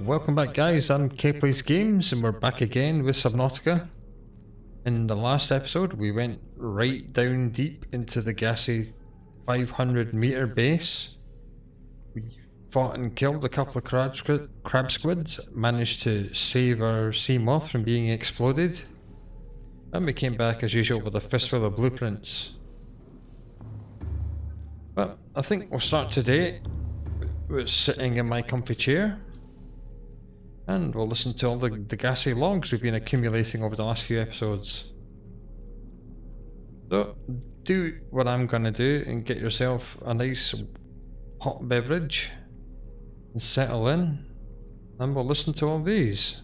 welcome back guys, I'm K-Plays Games and we're back again with Subnautica. In the last episode we went right down deep into the Degasi 500-meter base. We fought and killed a couple of crab squids, managed to save our sea moth from being exploded, and we came back as usual with a fistful of blueprints. But I think we'll start today with sitting in my comfy chair. And we'll listen to all the Degasi logs we've been accumulating over the last few episodes. So, do what I'm gonna do and get yourself a nice hot beverage and settle in, and we'll listen to all these.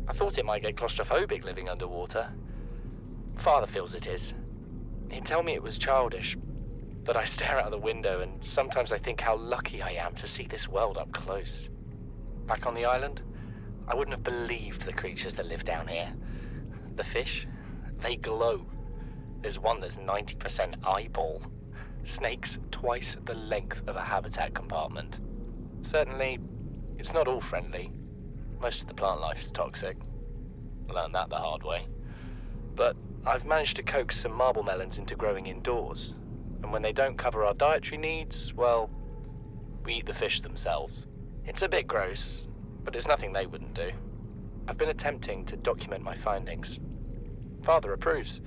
I thought it might get claustrophobic living underwater. Father feels it is. He'd tell me it was childish. But I stare out of the window and sometimes I think how lucky I am to see this world up close. Back on the island, I wouldn't have believed the creatures that live down here. The fish, they glow. There's one that's 90% eyeball. Snakes twice the length of a habitat compartment. Certainly, it's not all friendly. Most of the plant life is toxic. Learned that the hard way. But I've managed to coax some marble melons into growing indoors. And when they don't cover our dietary needs, well, we eat the fish themselves. It's a bit gross, but it's nothing they wouldn't do. I've been attempting to document my findings. Father approves.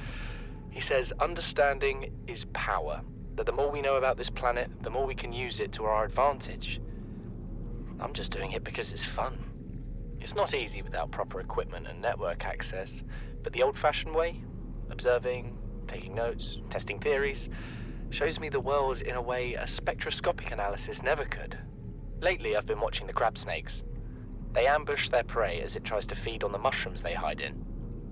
He says understanding is power, that the more we know about this planet, the more we can use it to our advantage. I'm just doing it because it's fun. It's not easy without proper equipment and network access, but the old-fashioned way, observing, taking notes, testing theories, shows me the world in a way a spectroscopic analysis never could. Lately, I've been watching the crab snakes. They ambush their prey as it tries to feed on the mushrooms they hide in.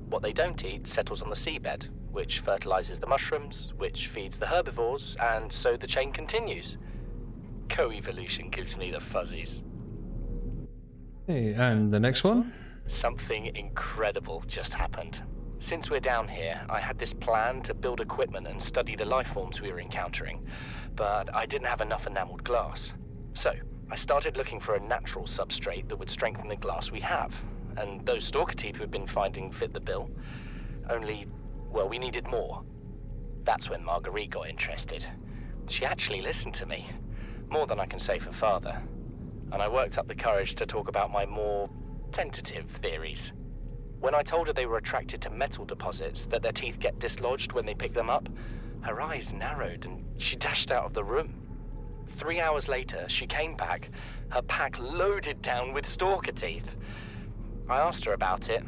What they don't eat settles on the seabed, which fertilizes the mushrooms, which feeds the herbivores, and so the chain continues. Co-evolution gives me the fuzzies. Hey, and the next one? Something incredible just happened. Since we're down here, I had this plan to build equipment and study the life forms we were encountering, but I didn't have enough enameled glass. So, I started looking for a natural substrate that would strengthen the glass we have, and those stalker teeth we've been finding fit the bill. Only, well, we needed more. That's when Marguerite got interested. She actually listened to me, more than I can say for Father, and I worked up the courage to talk about my more tentative theories. When I told her they were attracted to metal deposits, that their teeth get dislodged when they pick them up, her eyes narrowed and she dashed out of the room. 3 hours later, she came back, her pack loaded down with stalker teeth. I asked her about it.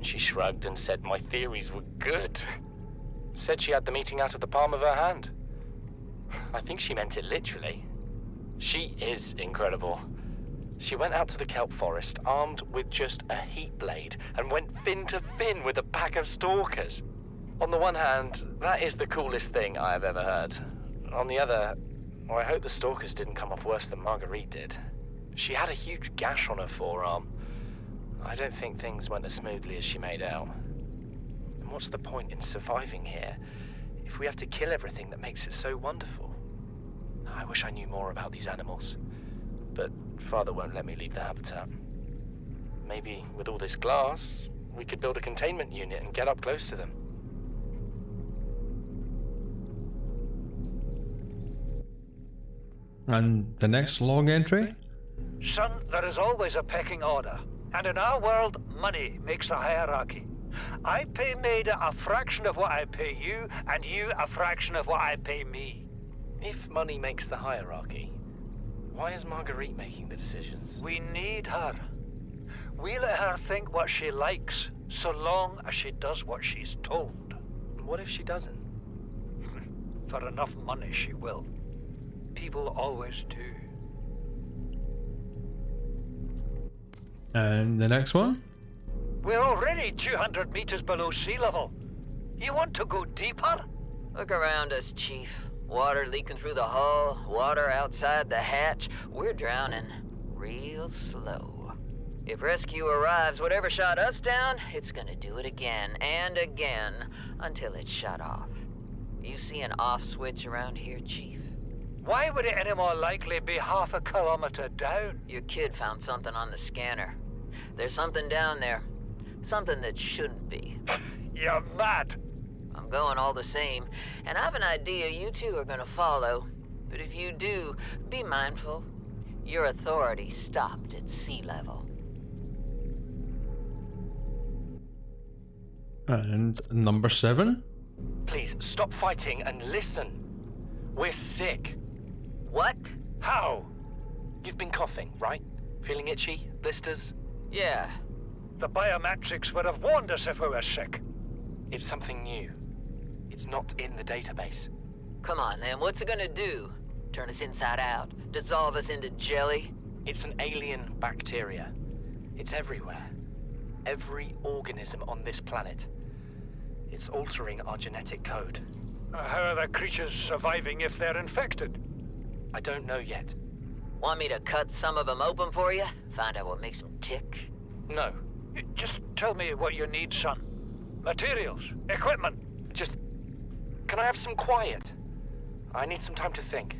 She shrugged and said my theories were good. Said she had the meeting out of the palm of her hand. I think she meant it literally. She is incredible. She went out to the kelp forest armed with just a heat blade and went fin to fin with a pack of stalkers. On the one hand, that is the coolest thing I have ever heard. On the other, well, I hope the stalkers didn't come off worse than Marguerite did. She had a huge gash on her forearm. I don't think things went as smoothly as she made out. And what's the point in surviving here if we have to kill everything that makes it so wonderful? I wish I knew more about these animals. But Father won't let me leave the habitat. Maybe with all this glass, we could build a containment unit and get up close to them. And the next log entry? Son, there is always a pecking order. And in our world, money makes a hierarchy. I pay Maida a fraction of what I pay you, and you a fraction of what I pay me. If money makes the hierarchy, why is Marguerite making the decisions? We need her. We let her think what she likes, so long as she does what she's told. What if she doesn't? For enough money, she will. People always do. And the next one? We're already 200 meters below sea level. You want to go deeper? Look around us, Chief. Water leaking through the hull, water outside the hatch. We're drowning real slow. If rescue arrives, whatever shot us down, it's gonna do it again and again until it's shut off. You see an off switch around here, Chief? Why would it any more likely be half a kilometer down? Your kid found something on the scanner. There's something down there. Something that shouldn't be. You're mad. I'm going all the same, and I have an idea you two are gonna follow. But if you do, be mindful. Your authority stopped at sea level. And number 7? Please, stop fighting and listen. We're sick. What? How? You've been coughing, right? Feeling itchy? Blisters? Yeah. The biometrics would have warned us if we were sick. It's something new. It's not in the database. Come on, then. What's it gonna do? Turn us inside out? Dissolve us into jelly? It's an alien bacteria. It's everywhere. Every organism on this planet. It's altering our genetic code. How are the creatures surviving if they're infected? I don't know yet. Want me to cut some of them open for you? Find out what makes them tick? No. Just tell me what you need, son. Materials, equipment. Just... Can I have some quiet? I need some time to think.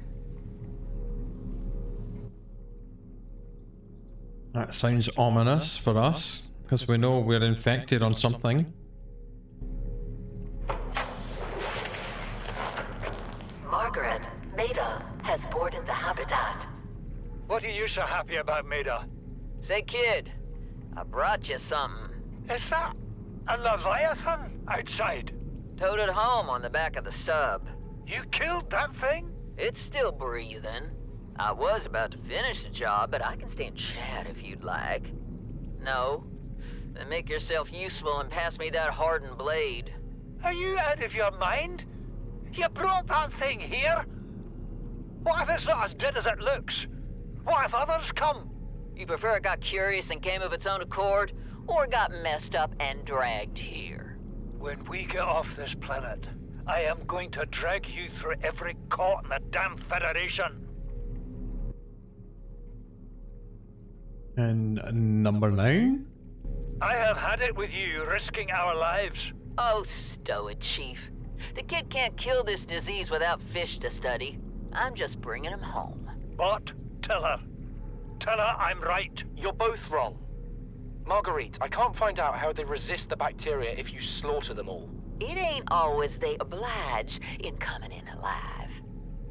That sounds ominous for us, because we know we're infected on something. Margaret, Maida has boarded the habitat. What are you so happy about, Maida? Say, kid, I brought you something. Is that a Leviathan outside? Towed it home on the back of the sub. You killed that thing? It's still breathing. I was about to finish the job, but I can stay and chat if you'd like. No? Then make yourself useful and pass me that hardened blade. Are you out of your mind? You brought that thing here? What if it's not as dead as it looks? What if others come? You prefer it got curious and came of its own accord, or got messed up and dragged here? When we get off this planet, I am going to drag you through every court in the damn Federation. And number 9? I have had it with you, risking our lives. Oh, stow it, Chief. The kid can't kill this disease without fish to study. I'm just bringing him home. But tell her. Tell her I'm right. You're both wrong. Marguerite, I can't find out how they resist the bacteria if you slaughter them all. It ain't always they oblige in coming in alive.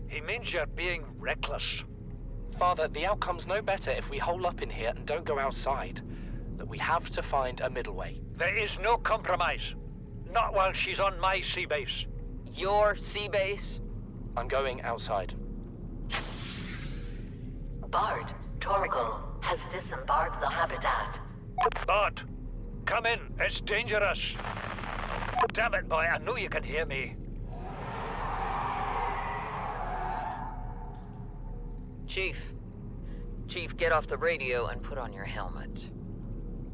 He means you're being reckless. Father, the outcome's no better if we hole up in here and don't go outside. But we have to find a middle way. There is no compromise. Not while she's on my sea base. Your sea base? I'm going outside. Bart, Torgal has disembarked the habitat. Bart, come in. It's dangerous. Damn it, boy. I know you can hear me. Chief, get off the radio and put on your helmet.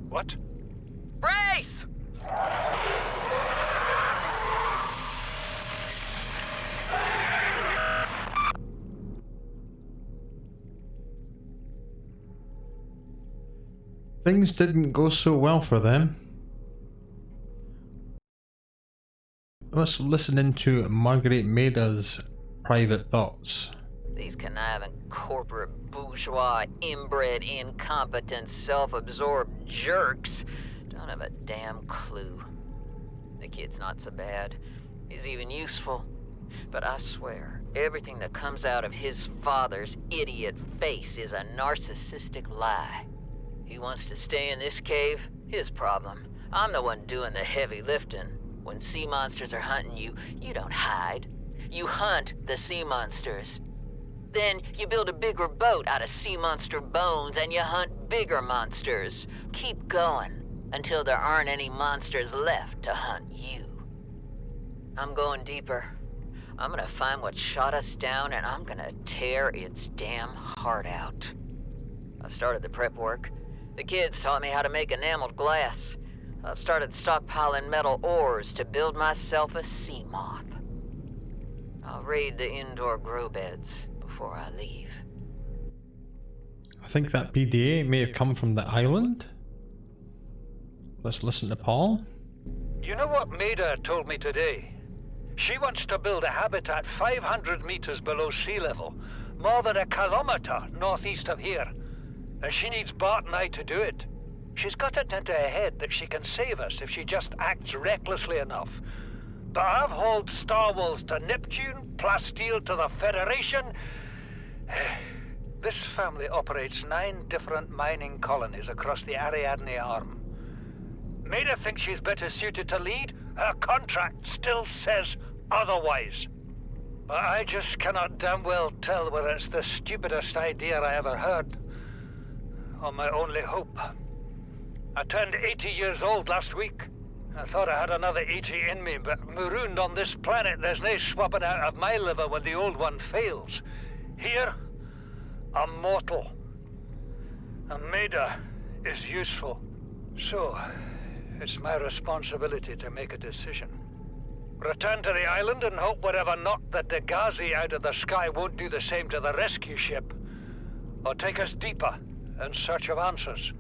What? Brace! Things didn't go so well for them. Let's listen into Marguerite Maida's private thoughts. These conniving corporate bourgeois, inbred, incompetent, self-absorbed jerks don't have a damn clue. The kid's not so bad. He's even useful. But I swear, everything that comes out of his father's idiot face is a narcissistic lie. He wants to stay in this cave? His problem. I'm the one doing the heavy lifting. When sea monsters are hunting you, you don't hide. You hunt the sea monsters. Then you build a bigger boat out of sea monster bones and you hunt bigger monsters. Keep going until there aren't any monsters left to hunt you. I'm going deeper. I'm gonna find what shot us down and I'm gonna tear its damn heart out. I've started the prep work. The kids taught me how to make enameled glass. I've started stockpiling metal ores to build myself a sea moth. I'll raid the indoor grow beds before I leave. I think that PDA may have come from the island. Let's listen to Paul. You know what Maida told me today? She wants to build a habitat 500 meters below sea level, more than a kilometer northeast of here. And she needs Bart and I to do it. She's got it into her head that she can save us if she just acts recklessly enough. But I've hauled Star Wars to Neptune, Plasteel to the Federation. This family operates 9 different mining colonies across the Ariadne Arm. Maida thinks she's better suited to lead. Her contract still says otherwise. But I just cannot damn well tell whether it's the stupidest idea I ever heard, or my only hope. I turned 80 years old last week. I thought I had another 80 in me, but marooned on this planet, there's no swapping out of my liver when the old one fails. Here, I'm mortal. And Maida is useful. So, it's my responsibility to make a decision. Return to the island and hope whatever knocked the Degasi out of the sky won't do the same to the rescue ship. Or take us deeper in search of answers.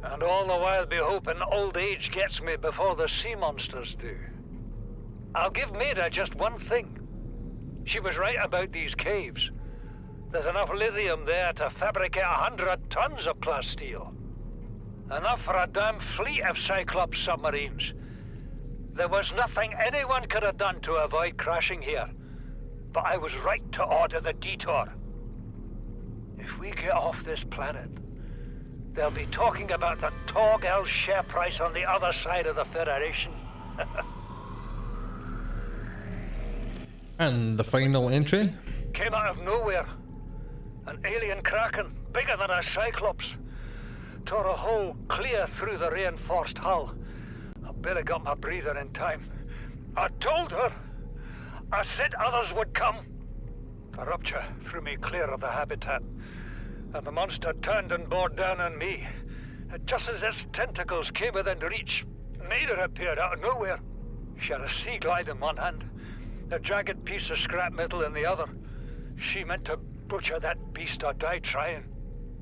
And all the while be hoping old age gets me before the sea monsters do. I'll give Maida just one thing. She was right about these caves. There's enough lithium there to fabricate 100 tons of plasteel. Enough for a damn fleet of Cyclops submarines. There was nothing anyone could have done to avoid crashing here. But I was right to order the detour. If we get off this planet, they'll be talking about the Torgal share price on the other side of the Federation. And the final entry? Came out of nowhere. An alien kraken, bigger than a Cyclops. Tore a hole clear through the reinforced hull. I barely got my breather in time. I told her. I said others would come. The rupture threw me clear of the habitat, and the monster turned and bore down on me. And just as its tentacles came within reach, Maida appeared out of nowhere. She had a sea glide in one hand, a jagged piece of scrap metal in the other. She meant to butcher that beast or die trying.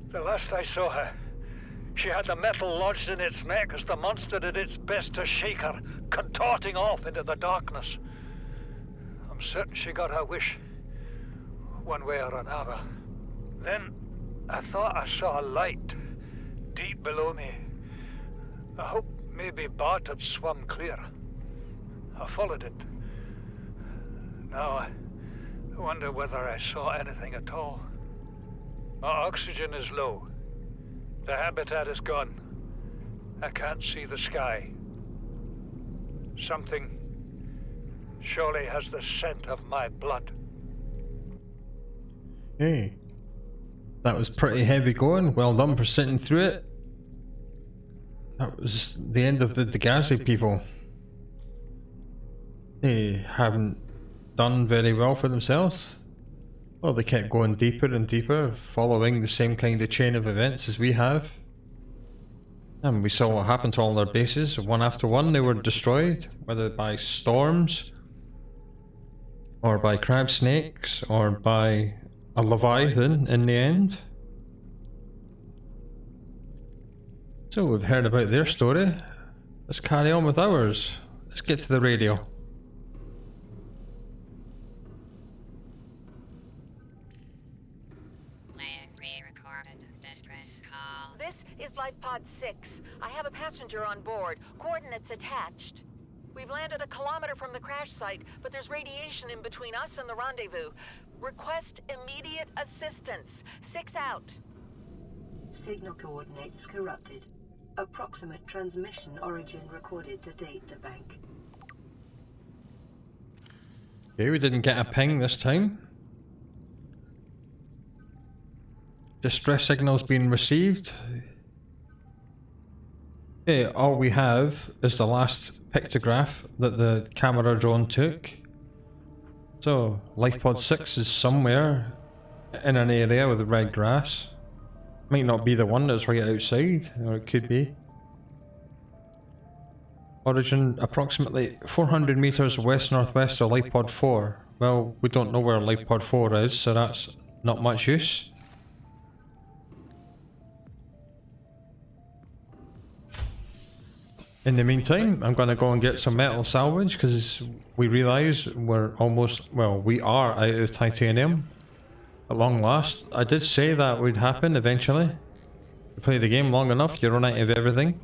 The last I saw her, she had the metal lodged in its neck as the monster did its best to shake her, contorting off into the darkness. I'm certain she got her wish, one way or another. Then I thought I saw a light deep below me. I hoped maybe Bart had swum clear. I followed it. Now I wonder whether I saw anything at all. My oxygen is low. The habitat is gone. I can't see the sky. Something surely has the scent of my blood. Hey, that was pretty heavy going. Well done for sitting through it. That was the end of the Degasi people. They haven't done very well for themselves. Well, they kept going deeper and deeper, following the same kind of chain of events as we have. And we saw what happened to all their bases. One after one, they were destroyed, whether by storms, or by crab snakes, or by a leviathan in the end. So we've heard about their story. Let's carry on with ours. Let's get to the radio. This is Life Pod 6. I have a passenger on board. Coordinates attached. We've landed a kilometer from the crash site, but there's radiation in between us and the rendezvous. Request immediate assistance. 6 out. Signal coordinates corrupted. Approximate transmission origin recorded to data bank. Okay, we didn't get a ping this time. Distress signals being received. Okay, all we have is the last pictograph that the camera drone took. So, LifePod 6 is somewhere in an area with red grass. Might not be the one that's right outside, or it could be. Origin approximately 400 meters west-northwest of LifePod 4. Well, we don't know where LifePod 4 is, so that's not much use. In the meantime, I'm gonna go and get some metal salvage because we realise we're almost, well, we are out of titanium. At long last. I did say that would happen eventually. You play the game long enough, you run out of everything.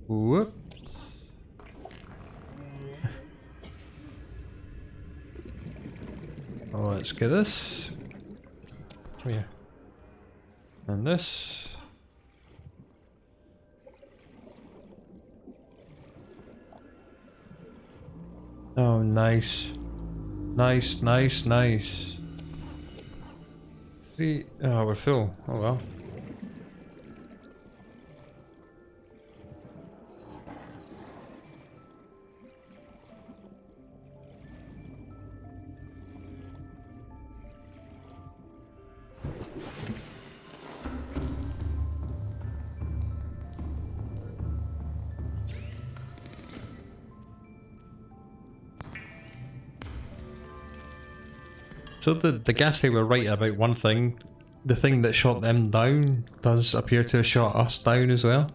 Whoop. Oh, let's get this. Come here. And this. Oh, nice. Nice, nice, nice. Oh, we're full. Oh well. So the Degasi were right about one thing. The thing that shot them down does appear to have shot us down as well.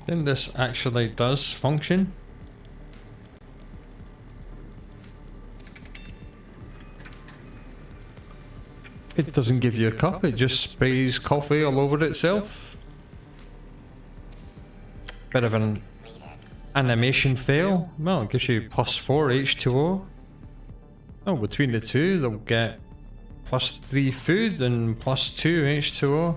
Then this actually does function. It doesn't give you a cup, it just sprays coffee all over itself. Bit of an animation fail. Well, it gives you +4 H2O. Oh, between the two they'll get +3 food and +2 H2O.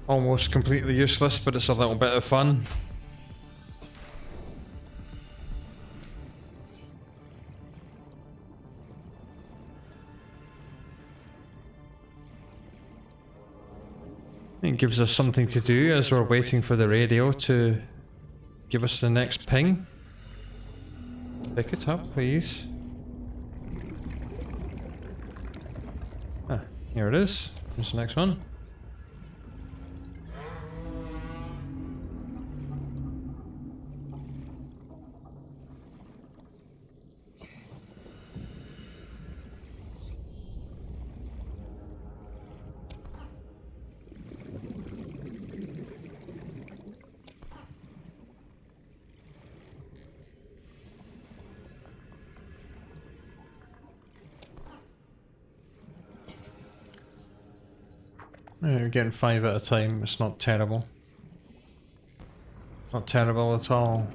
Almost completely useless, but it's a little bit of fun. It gives us something to do as we're waiting for the radio to give us the next ping. Pick it up, please. Ah, here it is. Here's the next one. Yeah, we're getting 5 at a time, it's not terrible. It's not terrible at all.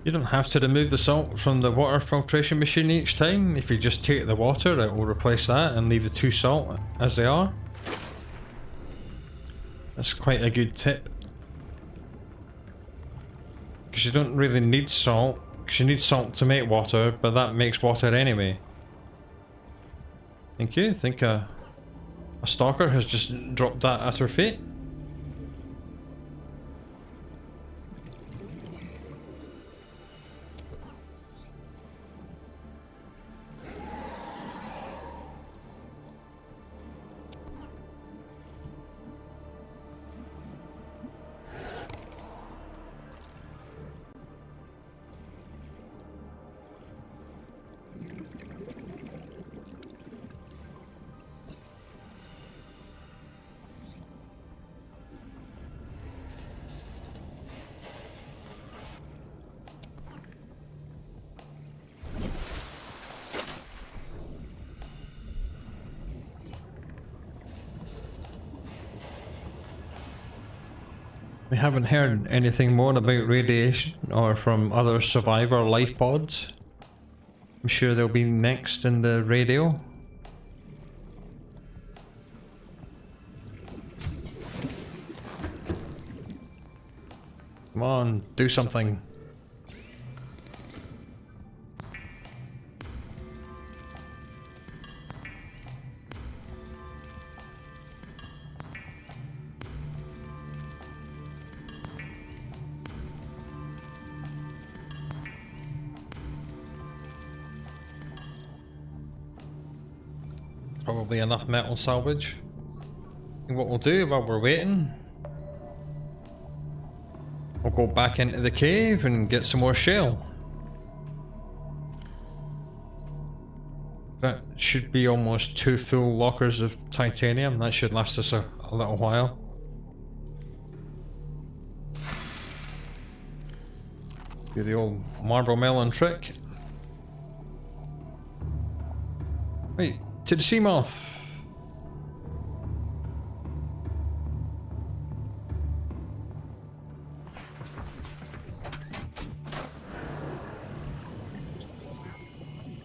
You don't have to remove the salt from the water filtration machine each time. If you just take the water, it will replace that and leave the 2 salt as they are. That's quite a good tip. Because you don't really need salt, because you need salt to make water, but that makes water anyway. Thank you. I think a stalker has just dropped that at her feet. We haven't heard anything more about radiation or from other survivor life pods. I'm sure they'll be next in the radio. Come on, do something. Probably enough metal salvage. And what we'll do while we're waiting, we'll go back into the cave and get some more shell. That should be almost 2 full lockers of titanium. That should last us a little while. Do the old marble melon trick. Wait, to the sea moth.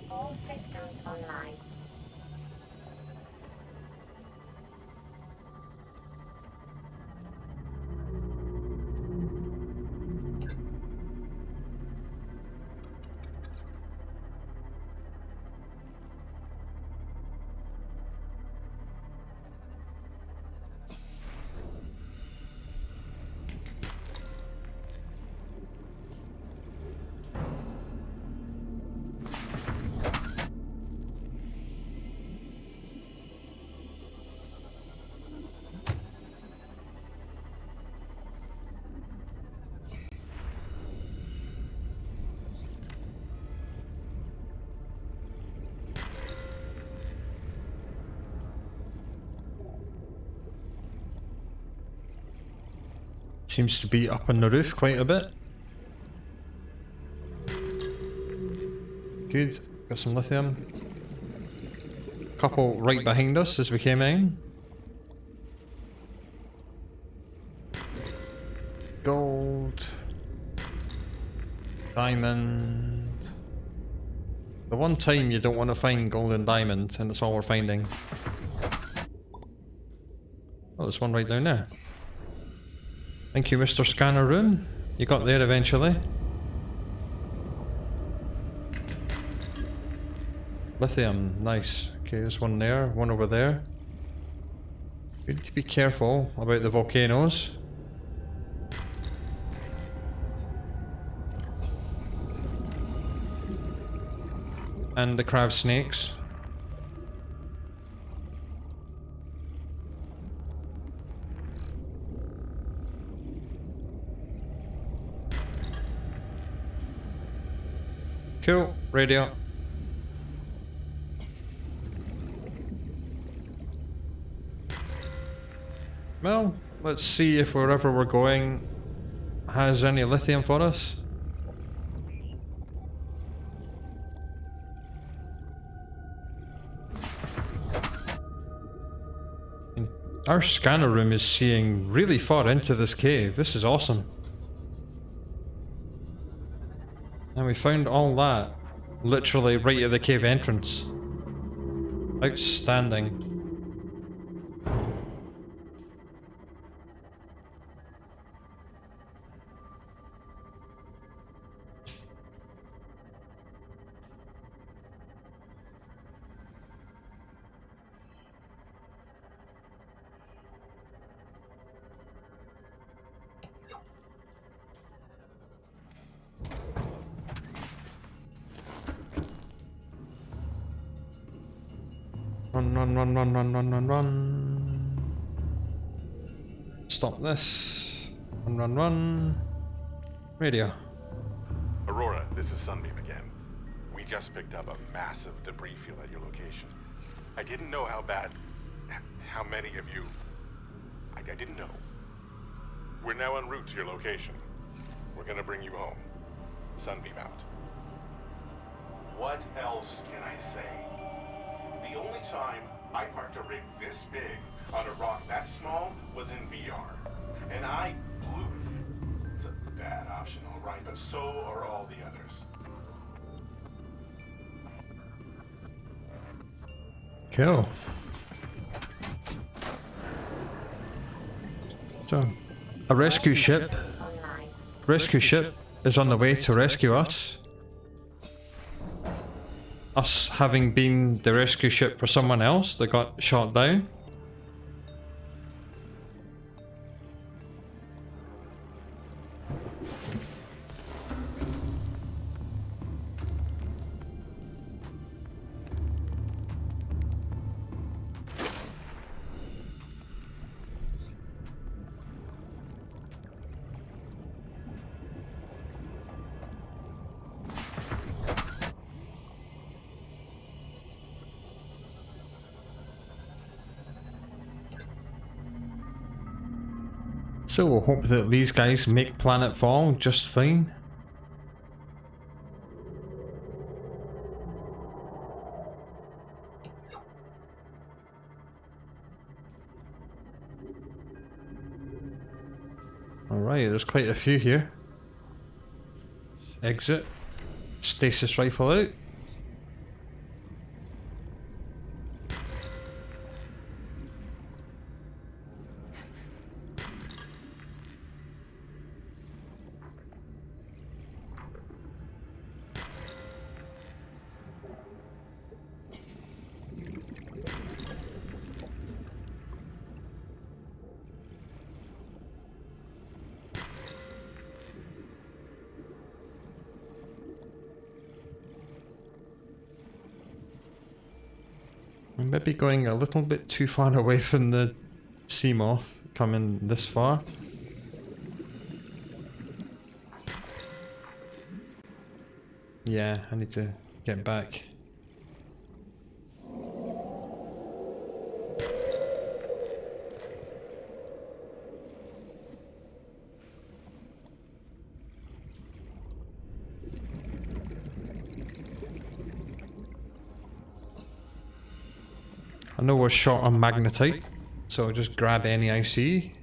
All systems online. Seems to be up on the roof quite a bit. Good, got some lithium. Couple right behind us as we came in. Gold. Diamond. The one time you don't want to find gold and diamond, and that's all we're finding. Oh, there's one right down there. Thank you, Mr. Scanner Room. You got there eventually. Lithium, nice. Okay, there's one there, one over there. We need to be careful about the volcanoes. And the crab snakes. Cool, radio. Well, let's see if wherever we're going has any lithium for us. Our scanner room is seeing really far into this cave. This is awesome. And we found all that literally right at the cave entrance. Outstanding. Run. Stop this. Run. Radio. Aurora, this is Sunbeam again. We just picked up a massive debris field at your location. I didn't know how many of you... I didn't know. We're now en route to your location. We're gonna bring you home. Sunbeam out. What else can I say? The only time I parked a rig this big on a rock that small was in VR. And I blew it. bad option, all right, but so are all the others. Cool. So, a rescue ship. Rescue ship is on the way to rescue us. Us having been the rescue ship for someone else that got shot down. So we'll hope that these guys make planetfall just fine. Alright, there's quite a few here. Exit. Stasis rifle out. I might be going a little bit too far away from the sea moth coming this far. Yeah, I need to get back. I know we're short on magnetite, so I'll just grab any I see.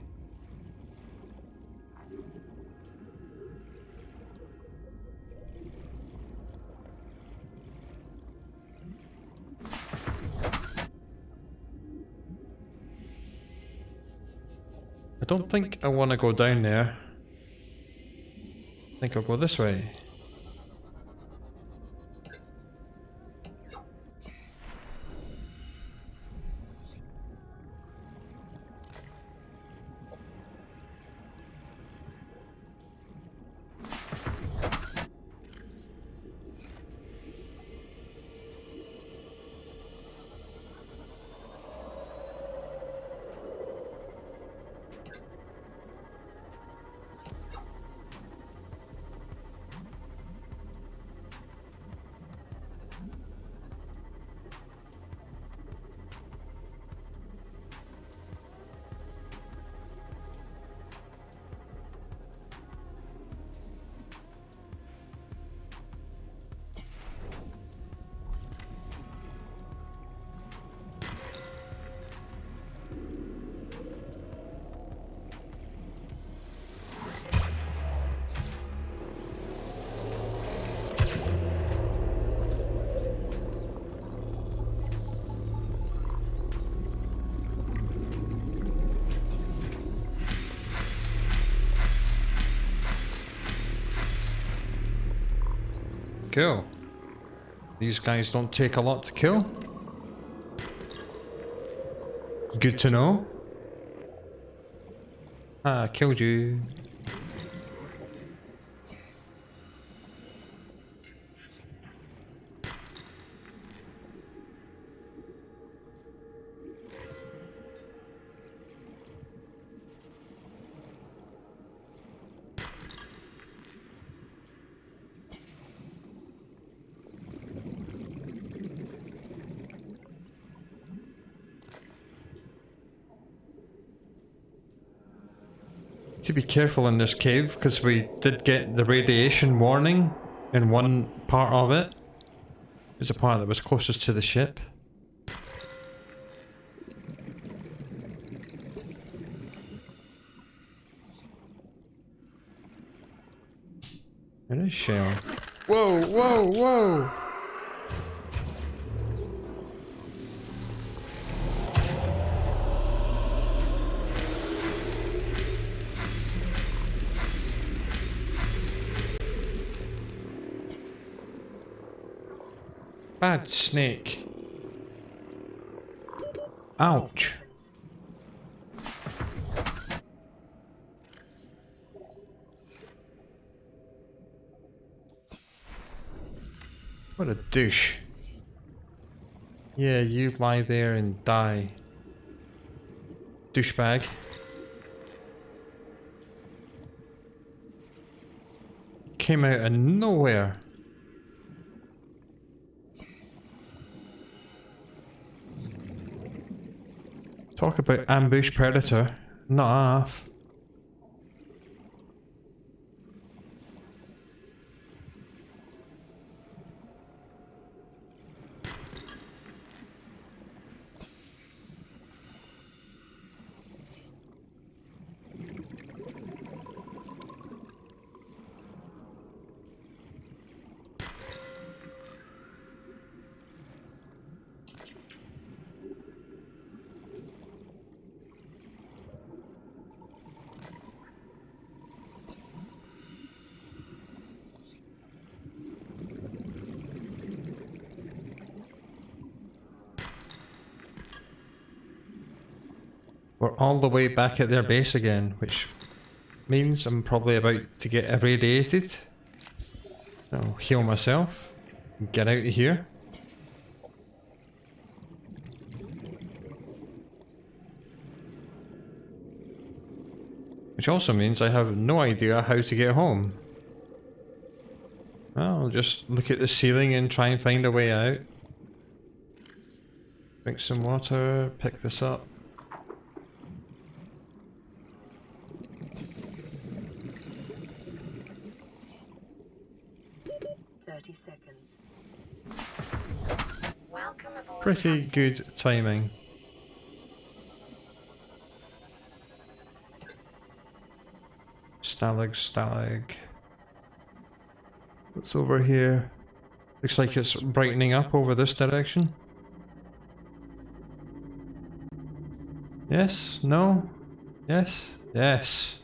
I don't think I want to go down there. I think I'll go this way. Cool. These guys don't take a lot to kill. Good to know. Ah, I killed you. To be careful in this cave, because we did get the radiation warning in one part of it. It was a part that was closest to the ship. shell. Whoa, whoa, whoa! Bad snake. Ouch. What a douche. Yeah, you lie there and die. Douchebag. Came out of nowhere. Talk about ambush predator. Not half. We're all the way back at their base again, which means I'm probably about to get irradiated. I'll heal myself and get out of here. Which also means I have no idea how to get home. I'll just look at the ceiling and try and find a way out. Drink some water, pick this up. Seconds. Welcome aboard. Pretty good timing. Stalag. What's over here? Looks like it's brightening up over this direction. Yes? No? Yes? Yes.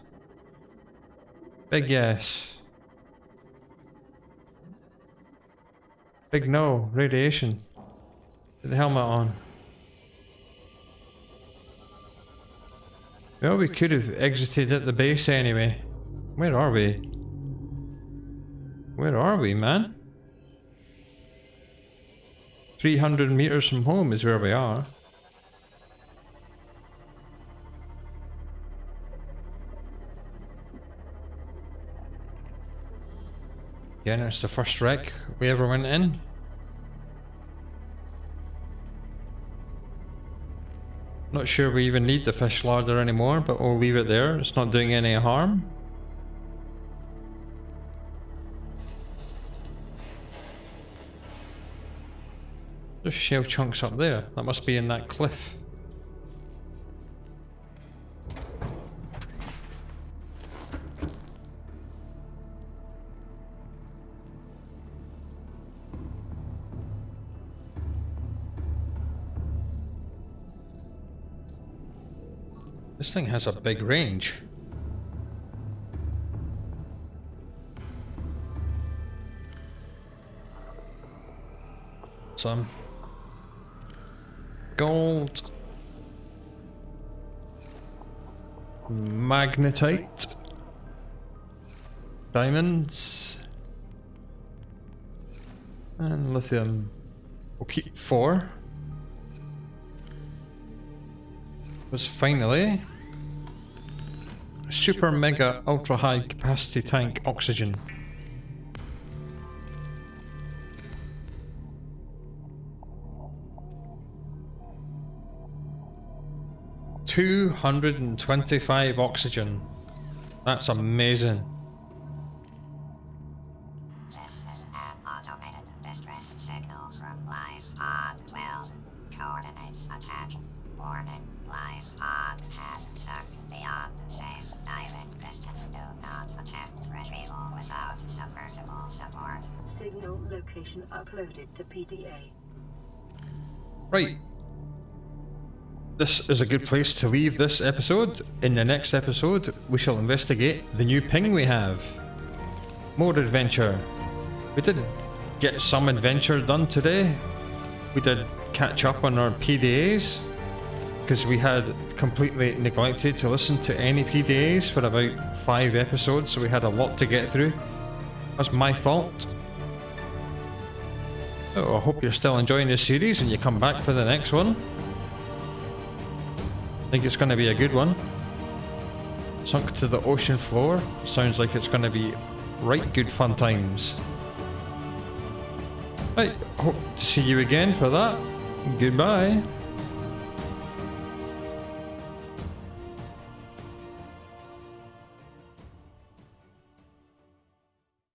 Big yes. Big no, radiation. Put the helmet on. Well, we could have exited at the base anyway. Where are we? Where are we, man? 300 meters from home is where we are. Again, it's the first wreck we ever went in. Not sure we even need the fish larder anymore, but we'll leave it there. It's not doing any harm. There's shell chunks up there. That must be in that cliff. This thing has a big range. Some gold, magnetite, diamonds, and lithium. We'll keep 4. Was finally super mega ultra high capacity tank oxygen. $225 oxygen. That's amazing. This is an automated distress signal from live pod. Well, coordinates attached. Warning, life pod has sunk beyond safe diving distance. Do not attempt retrieval without submersible support. Signal location uploaded to PDA. Right. This is a good place to leave this episode. In the next episode, we shall investigate the new ping we have. More adventure. We did get some adventure done today. We did catch up on our PDAs because we had completely neglected to listen to any PDAs for about 5 episodes, so we had a lot to get through. That's my fault. So I hope you're still enjoying this series and you come back for the next one. I think it's going to be a good one. Sunk to the ocean floor. Sounds like it's going to be right good fun times. Right, hope to see you again for that. Goodbye.